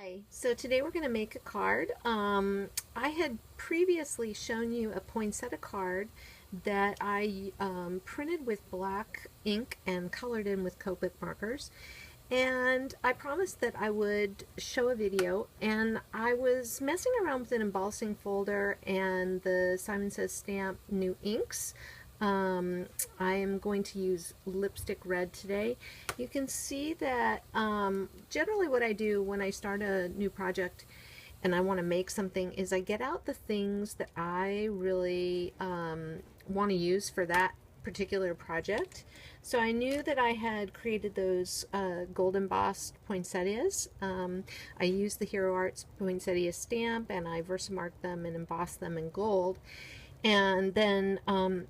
Hi, so today we're going to make a card. I had previously shown you a poinsettia card that I printed with black ink and colored in with Copic markers. And I promised that I would show a video, and I was messing around with an embossing folder and the Simon Says Stamp new inks. I am going to use lipstick red today. You can see that generally what I do when I start a new project and I want to make something is I get out the things that I really want to use for that particular project. So I knew that I had created those gold embossed poinsettias. I used the Hero Arts Poinsettia Stamp and I Versamarked them and embossed them in gold. And then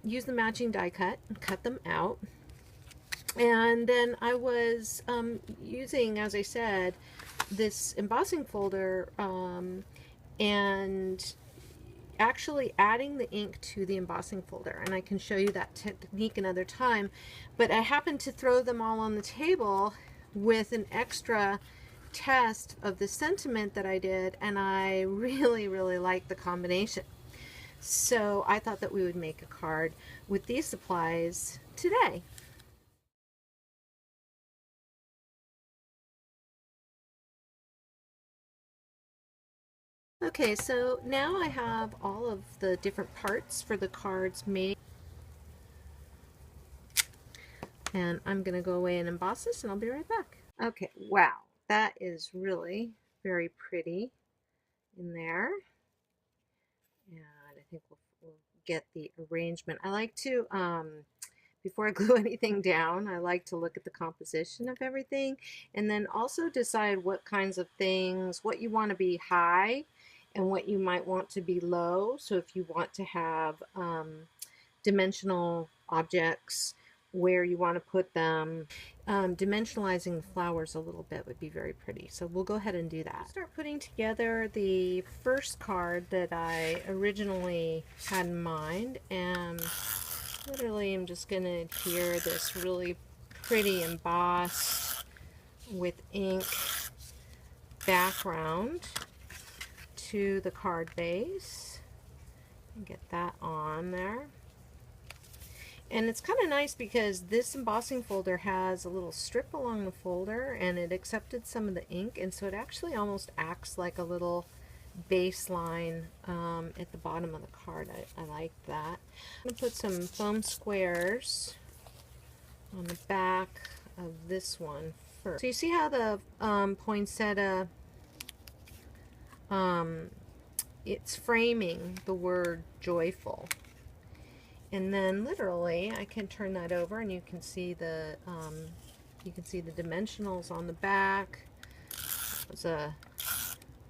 use the matching die cut and cut them out. And then I was using, as I said, this embossing folder and actually adding the ink to the embossing folder, and I can show you that technique another time. But I happened to throw them all on the table with an extra test of the sentiment that I did, and I really liked the combination. So I thought that we would make a card with these supplies today. Okay, so now I have all of the different parts for the cards made. And I'm going to go away and emboss this, and I'll be right back. Okay, wow, that is really very pretty in there. And I think we'll get the arrangement. I like to, before I glue anything down, I like to look at the composition of everything and then also decide what kinds of things, what you want to be high and what you might want to be low. So if you want to have dimensional objects, where you want to put them. Dimensionalizing the flowers a little bit would be very pretty. So we'll go ahead and do that. Start putting together the first card that I originally had in mind, and literally I'm just going to adhere this really pretty embossed with ink background to the card base and get that on there. And it's kind of nice because this embossing folder has a little strip along the folder and it accepted some of the ink, and so it actually almost acts like a little baseline at the bottom of the card. I like that. I'm going to put some foam squares on the back of this one first. So you see how the poinsettia, it's framing the word joyful. And then literally I can turn that over and you can see the dimensionals on the back. It was a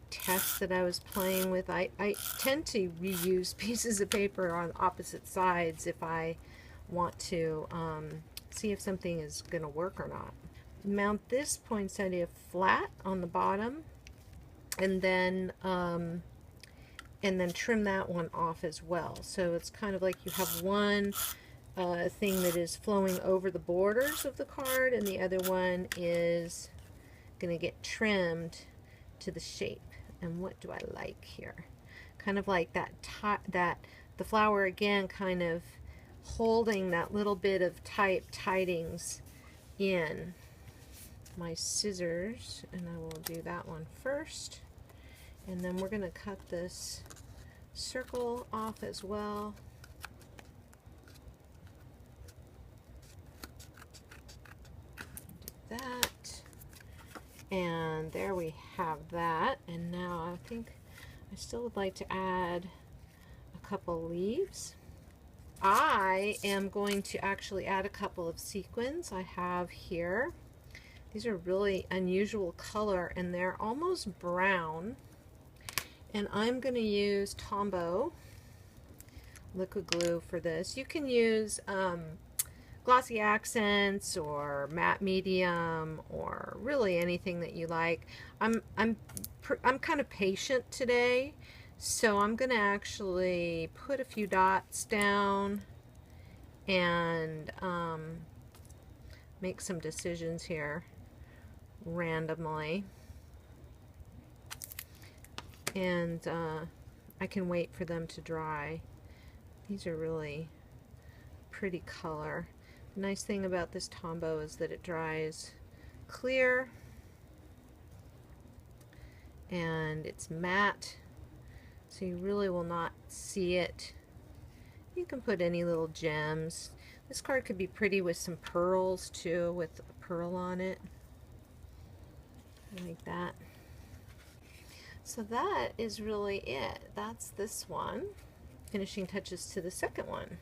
test that I was playing with. I tend to reuse pieces of paper on opposite sides if I want to see if something is going to work or not. Mount this poinsettia flat on the bottom and then trim that one off as well. So it's kind of like you have one thing that is flowing over the borders of the card and the other one is going to get trimmed to the shape. And what do I like here? Kind of like that the flower again kind of holding that little bit of tidings in. My scissors, and I will do that one first. And then we're going to cut this circle off as well. Do that. And there we have that. And now I think I still would like to add a couple leaves. I am going to actually add a couple of sequins I have here. These are really unusual color and they're almost brown. And I'm going to use Tombow liquid glue for this. You can use glossy accents or matte medium or really anything that you like. I'm kind of patient today, so I'm going to actually put a few dots down and make some decisions here randomly. and I can wait for them to dry. These are really pretty color. The nice thing about this Tombow is that it dries clear and it's matte, so you really will not see it. You can put any little gems. This card could be pretty with some pearls too, with a pearl on it. I like that. So that is really it. That's this one. Finishing touches to the second one.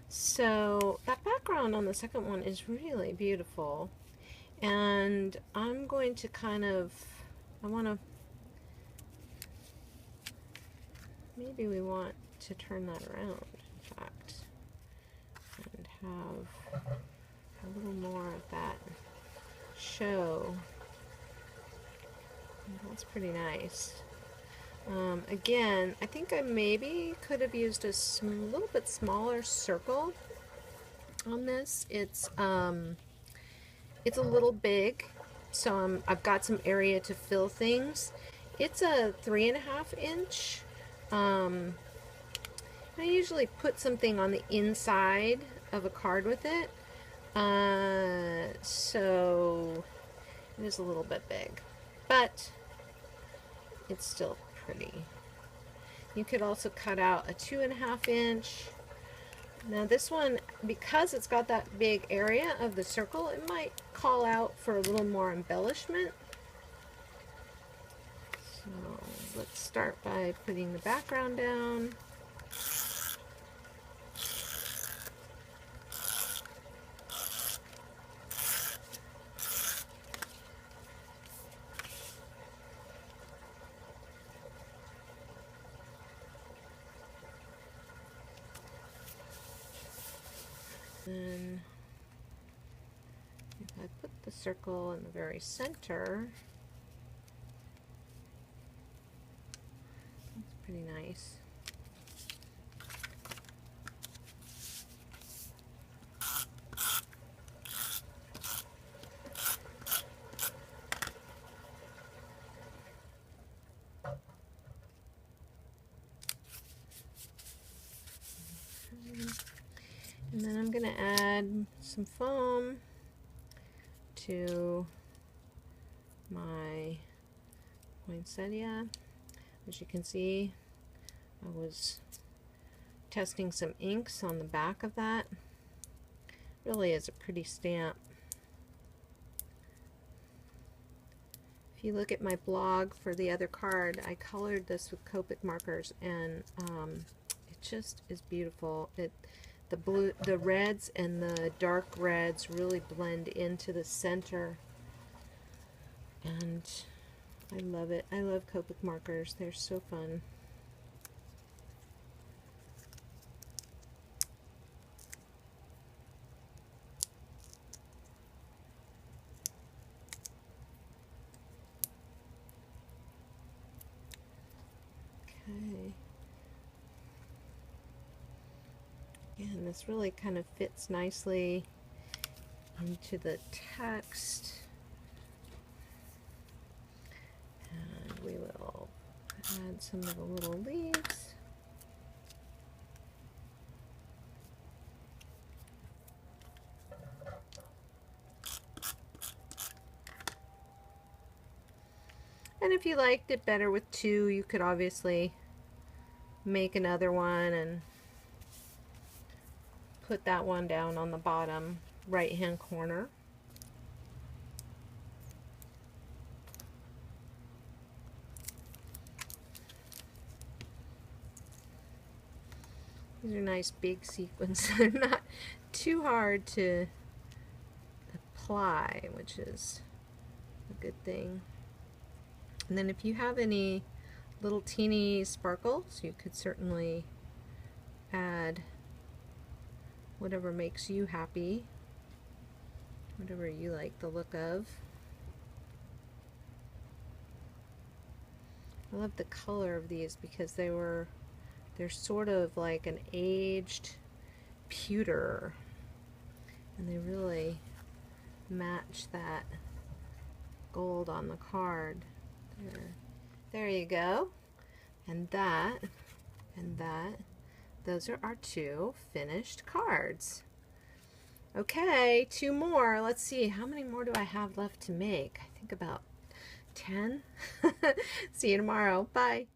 So that background on the second one is really beautiful. And I'm going to maybe we want to turn that around, in fact, and have a little more of that show. That's pretty nice. Again, I think I maybe could have used a little bit smaller circle on this. It's a little big, so I've got some area to fill things. It's a 3.5 inch. I usually put something on the inside of a card with it, so it is a little bit big, but it's still pretty. You could also cut out a 2.5 inch. Now this one, because it's got that big area of the circle, it might call out for a little more embellishment. So let's start by putting the background down. Then if I put the circle in the very center, that's pretty nice. And then I'm going to add some foam to my poinsettia. As you can see, I was testing some inks on the back of that. Really is a pretty stamp. If you look at my blog for the other card, I colored this with Copic markers, and it just is beautiful. The reds and the dark reds really blend into the center, and I love it. I love Copic markers. They're so fun. Okay. And this really kind of fits nicely into the text. And we will add some of the little leaves. And if you liked it better with two, you could obviously make another one and put that one down on the bottom right hand corner. These are nice big sequins. They're not too hard to apply, which is a good thing. And then if you have any little teeny sparkles, you could certainly add whatever makes you happy, whatever you like the look of. I love the color of these because they're sort of like an aged pewter, and they really match that gold on the card. There you go. and that, and that. Those are our 2 finished cards. Okay, 2 more. Let's see, how many more do I have left to make? I think about 10. See you tomorrow. Bye.